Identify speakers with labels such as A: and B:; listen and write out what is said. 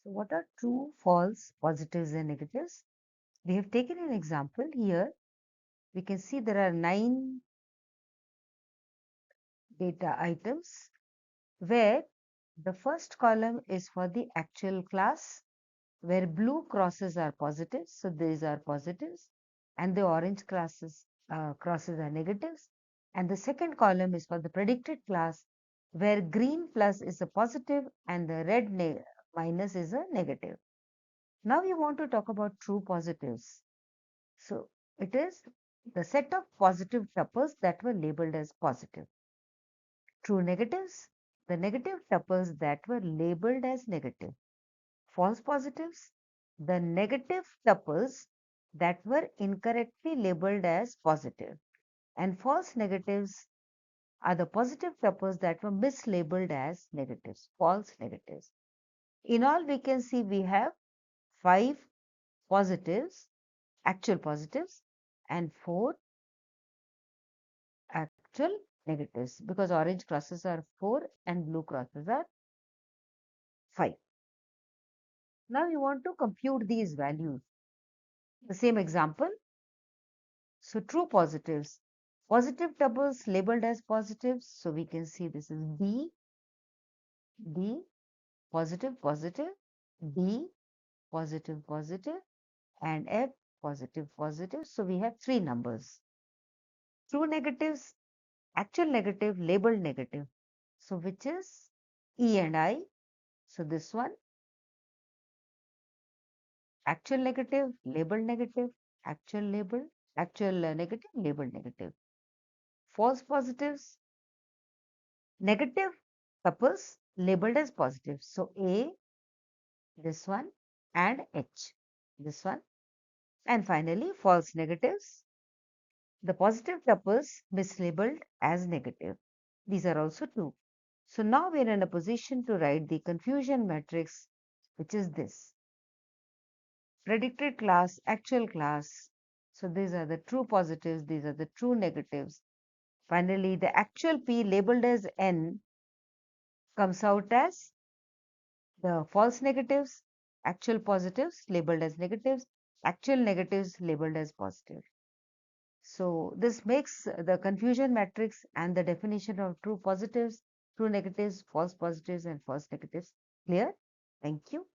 A: So what are true, false, positives and negatives? We have taken an example here. We can see there are 9 data items where the first column is for the actual class, where blue crosses are positives, so these are positives, and the orange crosses are negatives. And the second column is for the predicted class, where green plus is a positive and the red minus is a negative. Now we want to talk about true positives. So it is the set of positive tuples that were labeled as positive. True negatives, the negative tuples that were labeled as negative. False positives, the negative tuples that were incorrectly labeled as positive. And false negatives are the positive tuples that were mislabeled as negatives, false negatives. In all, we can see we have 5 positives, actual positives, and 4 actual negatives, because orange crosses are 4 and blue crosses are 5. Now you want to compute these values. The same example. So true positives, positive tuples labeled as positives. So we can see this is B, D, positive, positive, D, positive, positive, and F, positive, positive. So we have 3 numbers. True negatives, actual negative, labeled negative. So which is E and I. So this one, actual negative, labeled negative, actual labeled, actual negative, labeled negative. False positives, negative tuples labeled as positive. So A, this one, and H, this one. And finally, false negatives, the positive tuples mislabeled as negative. These are also true. So now we are in a position to write the confusion matrix, which is this. Predicted class, actual class. So these are the true positives, these are the true negatives. Finally, the actual P labeled as N comes out as the false negatives, actual positives labeled as negatives, actual negatives labeled as positive. So this makes the confusion matrix and the definition of true positives, true negatives, false positives and false negatives clear. Thank you.